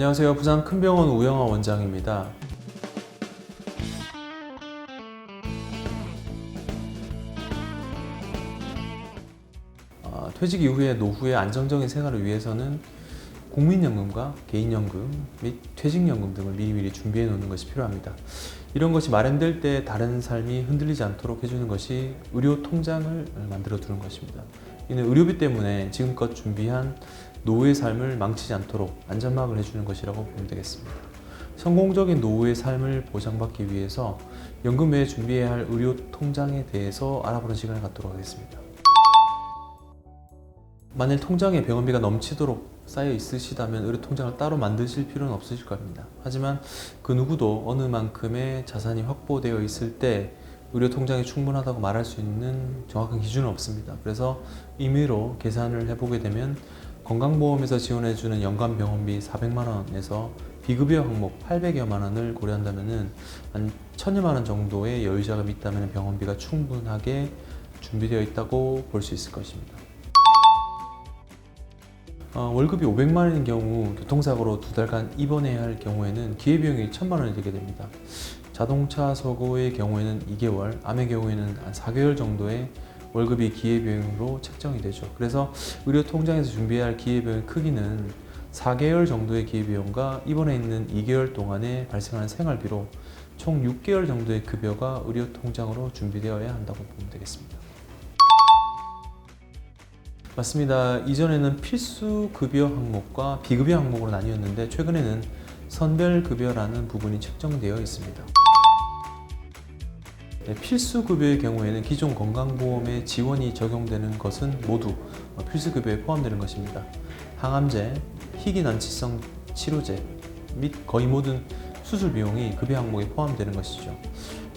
안녕하세요. 부산 큰병원 우영하 원장입니다. 퇴직 이후에 노후의 안정적인 생활을 위해서는 국민연금과 개인연금 및 퇴직연금 등을 미리미리 준비해 놓는 것이 필요합니다. 이런 것이 마련될 때 다른 삶이 흔들리지 않도록 해주는 것이 의료 통장을 만들어 두는 것입니다. 이는 의료비 때문에 지금껏 준비한 노후의 삶을 망치지 않도록 안전막을 해주는 것이라고 보면 되겠습니다. 성공적인 노후의 삶을 보장받기 위해서 연금 외에 준비해야 할 의료 통장에 대해서 알아보는 시간을 갖도록 하겠습니다. 만일 통장에 병원비가 넘치도록 쌓여 있으시다면 의료 통장을 따로 만드실 필요는 없으실 겁니다. 하지만 그 누구도 어느 만큼의 자산이 확보되어 있을 때 의료 통장이 충분하다고 말할 수 있는 정확한 기준은 없습니다. 그래서 임의로 계산을 해보게 되면 건강보험에서 지원해주는 연간 병원비 400만 원에서 비급여 항목 800여만 원을 고려한다면 한 1000여만 원 정도의 여유자금이 있다면 병원비가 충분하게 준비되어 있다고 볼 수 있을 것입니다. 월급이 500만 원인 경우 교통사고로 2달간 입원해야 할 경우에는 기회비용이 1000만 원이 되게 됩니다. 자동차 사고의 경우에는 2개월, 암의 경우에는 한 4개월 정도의 월급이 기회비용으로 책정이 되죠. 그래서 의료 통장에서 준비해야 할 기회비용의 크기는 4개월 정도의 기회비용과 입원해 있는 2개월 동안에 발생하는 생활비로 총 6개월 정도의 급여가 의료 통장으로 준비되어야 한다고 보면 되겠습니다. 맞습니다. 이전에는 필수 급여 항목과 비급여 항목으로 나뉘었는데 최근에는 선별급여라는 부분이 책정되어 있습니다. 필수 급여의 경우에는 기존 건강보험의 지원이 적용되는 것은 모두 필수 급여에 포함되는 것입니다. 항암제, 희귀난치성 치료제 및 거의 모든 수술 비용이 급여 항목에 포함되는 것이죠.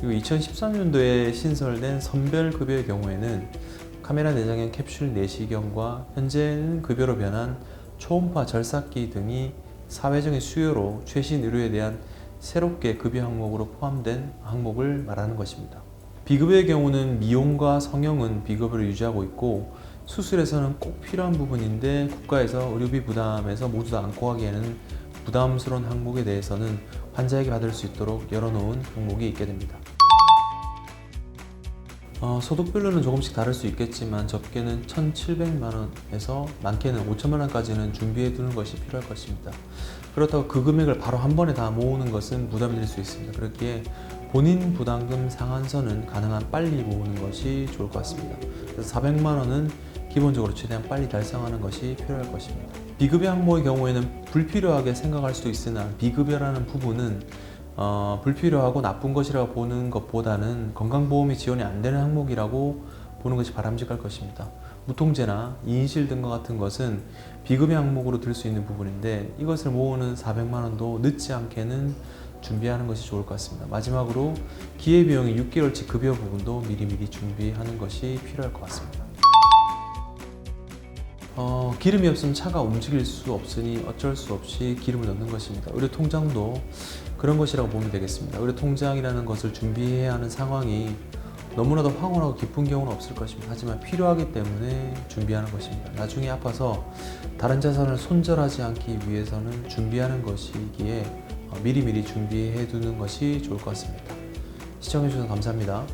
그리고 2013년도에 신설된 선별급여의 경우에는 카메라 내장형 캡슐 내시경과 현재는 급여로 변한 초음파 절삭기 등이 사회적인 수요로 최신 의료에 대한 새롭게 급여 항목으로 포함된 항목을 말하는 것입니다. 비급여의 경우는 미용과 성형은 비급여를 유지하고 있고 수술에서는 꼭 필요한 부분인데 국가에서 의료비 부담에서 모두 다 안고 가기에는 부담스러운 항목에 대해서는 환자에게 받을 수 있도록 열어놓은 항목이 있게 됩니다. 소득별로는 조금씩 다를 수 있겠지만 적게는 1,700만 원에서 많게는 5천만 원까지는 준비해 두는 것이 필요할 것입니다. 그렇다고 그 금액을 바로 한 번에 다 모으는 것은 부담이 될 수 있습니다. 그렇기에 본인 부담금 상한선은 가능한 빨리 모으는 것이 좋을 것 같습니다. 그래서 400만 원은 기본적으로 최대한 빨리 달성하는 것이 필요할 것입니다. 비급여 항목의 경우에는 불필요하게 생각할 수도 있으나 비급여라는 부분은 불필요하고 나쁜 것이라고 보는 것보다는 건강보험이 지원이 안 되는 항목이라고 보는 것이 바람직할 것입니다. 무통제나 이인실 등과 같은 것은 비급여 항목으로 들 수 있는 부분인데 이것을 모으는 400만 원도 늦지 않게는 준비하는 것이 좋을 것 같습니다. 마지막으로 기회비용의 6개월치 급여 부분도 미리미리 준비하는 것이 필요할 것 같습니다. 기름이 없으면 차가 움직일 수 없으니 어쩔 수 없이 기름을 넣는 것입니다. 의료 통장도 그런 것이라고 보면 되겠습니다. 의료 통장이라는 것을 준비해야 하는 상황이 너무나도 황홀하고 깊은 경우는 없을 것입니다. 하지만 필요하기 때문에 준비하는 것입니다. 나중에 아파서 다른 자산을 손절하지 않기 위해서는 준비하는 것이기에 미리미리 준비해 두는 것이 좋을 것 같습니다. 시청해 주셔서 감사합니다.